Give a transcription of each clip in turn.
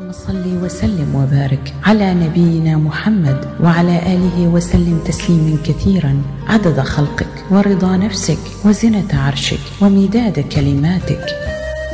اللهم صل وسلم وبارك على نبينا محمد وعلى آله وسلم تسليما كثيرا عدد خلقك ورضا نفسك وزنة عرشك ومداد كلماتك.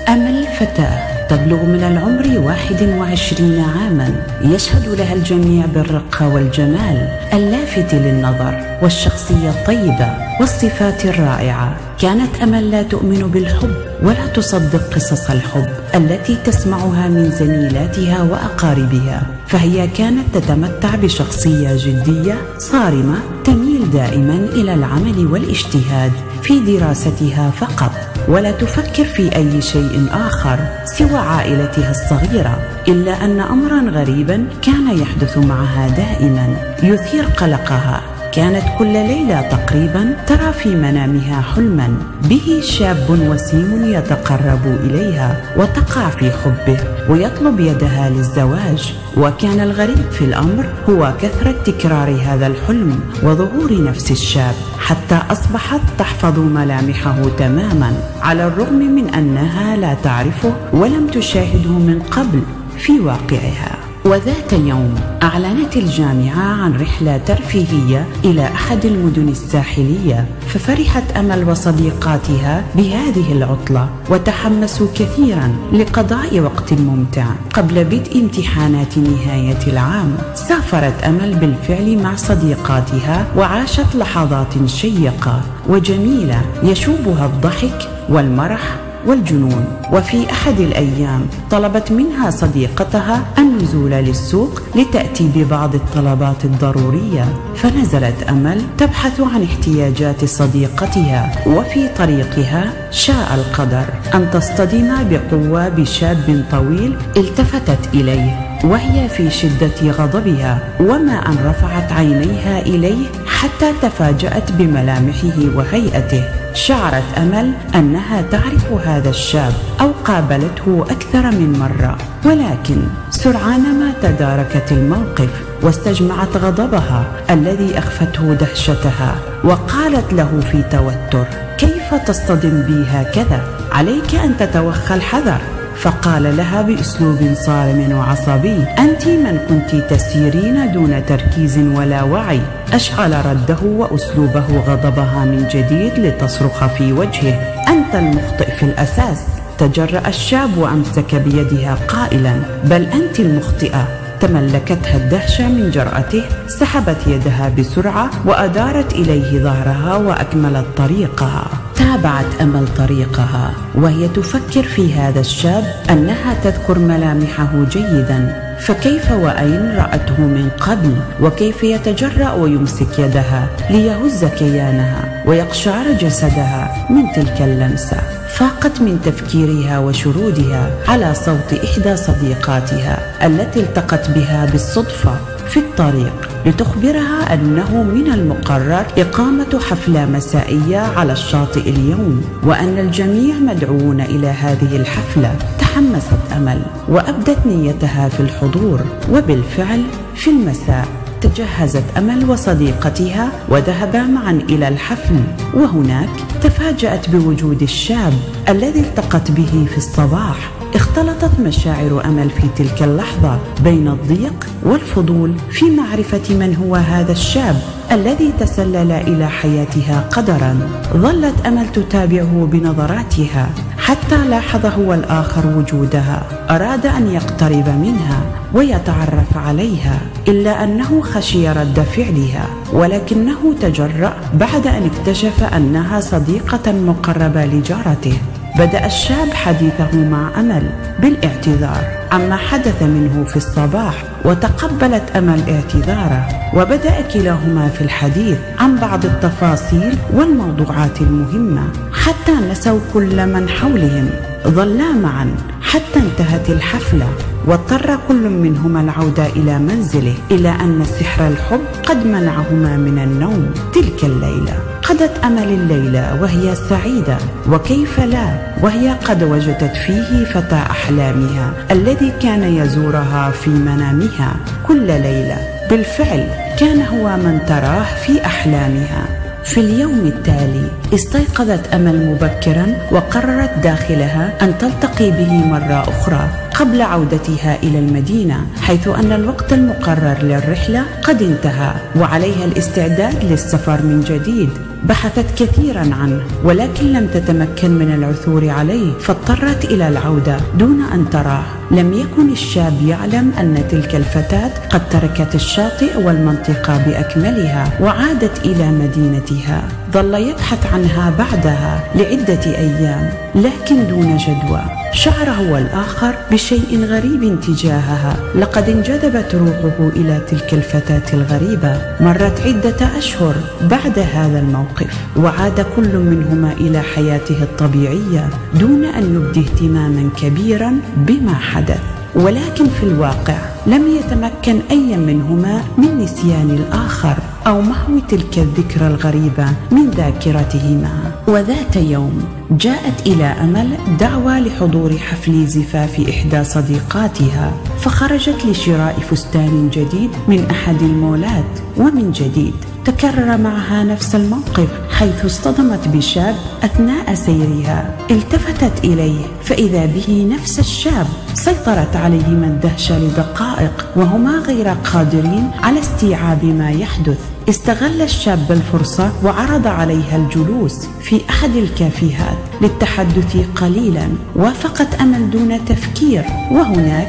أمل فتاة تبلغ من العمر 21 عاما، يشهد لها الجميع بالرقة والجمال اللافت للنظر والشخصية الطيبة والصفات الرائعة. كانت أمل لا تؤمن بالحب ولا تصدق قصص الحب التي تسمعها من زميلاتها وأقاربها، فهي كانت تتمتع بشخصية جدية صارمة تميل دائما إلى العمل والاجتهاد في دراستها فقط، ولا تفكر في أي شيء آخر سوى عائلتها الصغيرة. إلا أن أمرا غريبا كان يحدث معها دائما يثير قلقها. كانت كل ليلة تقريبا ترى في منامها حلما به شاب وسيم يتقرب إليها وتقع في حبه ويطلب يدها للزواج. وكان الغريب في الأمر هو كثرة تكرار هذا الحلم وظهور نفس الشاب، حتى أصبحت تحفظ ملامحه تماما على الرغم من أنها لا تعرفه ولم تشاهده من قبل في واقعها. وذات يوم أعلنت الجامعة عن رحلة ترفيهية إلى أحد المدن الساحلية، ففرحت أمل وصديقاتها بهذه العطلة وتحمسوا كثيرا لقضاء وقت ممتع قبل بدء امتحانات نهاية العام. سافرت أمل بالفعل مع صديقاتها وعاشت لحظات شيقة وجميلة يشوبها الضحك والمرح والجنون. وفي أحد الأيام طلبت منها صديقتها النزول للسوق لتأتي ببعض الطلبات الضرورية، فنزلت أمل تبحث عن احتياجات صديقتها، وفي طريقها شاء القدر أن تصطدم بقوة بشاب طويل التفتت إليه وهي في شدة غضبها، وما أن رفعت عينيها إليه حتى تفاجأت بملامحه وهيئته. شعرت أمل أنها تعرف هذا الشاب أو قابلته أكثر من مرة، ولكن سرعان ما تداركت الموقف واستجمعت غضبها الذي أخفته دهشتها، وقالت له في توتر: كيف تصطدم بي هكذا؟ عليك أن تتوخى الحذر. فقال لها بأسلوب صارم وعصبي: أنت من كنت تسيرين دون تركيز ولا وعي. أشعل رده وأسلوبه غضبها من جديد لتصرخ في وجهه: أنت المخطئ في الأساس. تجرأ الشاب وأمسك بيدها قائلا: بل أنت المخطئة. تملكتها الدهشة من جرأته، سحبت يدها بسرعة وأدارت إليه ظهرها وأكملت طريقها. تابعت أمل طريقها وهي تفكر في هذا الشاب أنها تذكر ملامحه جيدا، فكيف وأين رأته من قبل، وكيف يتجرأ ويمسك يدها ليهز كيانها ويقشعر جسدها من تلك اللمسة. فاقت من تفكيرها وشرودها على صوت إحدى صديقاتها التي التقت بها بالصدفة في الطريق لتخبرها أنه من المقرر إقامة حفلة مسائية على الشاطئ اليوم، وأن الجميع مدعوون إلى هذه الحفلة. تحمست أمل وأبدت نيتها في الحضور، وبالفعل في المساء تجهزت أمل وصديقتها وذهبا معا إلى الحفل. وهناك تفاجأت بوجود الشاب الذي التقت به في الصباح. اختلطت مشاعر أمل في تلك اللحظة بين الضيق والفضول في معرفة من هو هذا الشاب الذي تسلل إلى حياتها قدرا. ظلت أمل تتابعه بنظراتها حتى لاحظ هو الآخر وجودها. أراد أن يقترب منها ويتعرف عليها، إلا أنه خشي رد فعلها، ولكنه تجرأ بعد أن اكتشف أنها صديقة مقربة لجارته. بدأ الشاب حديثه مع أمل بالاعتذار عما حدث منه في الصباح، وتقبلت أمل اعتذاره، وبدأ كلاهما في الحديث عن بعض التفاصيل والموضوعات المهمة حتى نسوا كل من حولهم. ظلا معا حتى انتهت الحفلة، واضطر كل منهما العودة إلى منزله، إلى أن سحر الحب قد منعهما من النوم. تلك الليلة قضت أمل الليلة وهي سعيدة، وكيف لا وهي قد وجدت فيه فتى أحلامها الذي كان يزورها في منامها كل ليلة. بالفعل كان هو من تراه في أحلامها. في اليوم التالي استيقظت أمل مبكرا وقررت داخلها أن تلتقي به مرة أخرى قبل عودتها إلى المدينة، حيث أن الوقت المقرر للرحلة قد انتهى وعليها الاستعداد للسفر من جديد. بحثت كثيرا عنه ولكن لم تتمكن من العثور عليه، فاضطرت إلى العودة دون أن تراه. لم يكن الشاب يعلم أن تلك الفتاة قد تركت الشاطئ والمنطقة بأكملها وعادت إلى مدينتها. ظل يبحث عنها بعدها لعدة أيام لكن دون جدوى. شعر هو الآخر بشيء غريب تجاهها، لقد انجذبت روحه إلى تلك الفتاة الغريبة. مرت عدة أشهر بعد هذا الموقف وعاد كل منهما إلى حياته الطبيعية دون أن يبدي اهتماما كبيرا بما حدث. ولكن في الواقع لم يتمكن أي منهما من نسيان الآخر أو محو تلك الذكرى الغريبة من ذاكرتهما. وذات يوم جاءت إلى أمل دعوة لحضور حفل زفاف إحدى صديقاتها، فخرجت لشراء فستان جديد من أحد المولات. ومن جديد تكرر معها نفس الموقف، حيث اصطدمت بشاب أثناء سيرها. التفتت إليه فإذا به نفس الشاب. سيطرت عليهما الدهشة لدقائق وهما غير قادرين على استيعاب ما يحدث. استغل الشاب الفرصة وعرض عليها الجلوس في أحد الكافيهات للتحدث قليلا. وافقت أمل دون تفكير، وهناك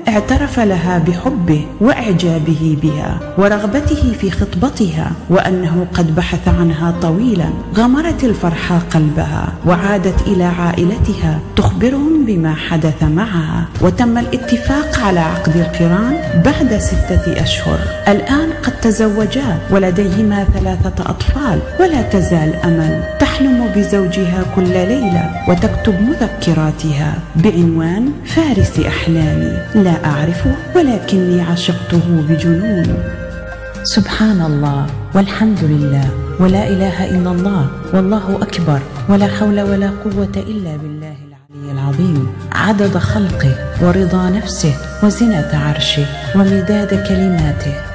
اعترف لها بحبه وإعجابه بها ورغبته في خطبتها، وأنه قد بحث عنها طويلا. غمرت الفرحة قلبها وعادت إلى عائلتها تخبرهم بما حدث معها، وتم الاتفاق على عقد القران بعد 6 أشهر. الآن قد تزوجا ولديهما 3 أطفال، ولا تزال أمل تحلم بزوجها كل ليلة وتكتب مذكراتها بعنوان فارس أحلامي، لا أعرفه ولكني عشقته بجنون. سبحان الله والحمد لله ولا إله إلا الله والله أكبر ولا حول ولا قوة إلا بالله العلي العظيم. عدد خلقه ورضا نفسه وزنة عرشه ومداد كلماته.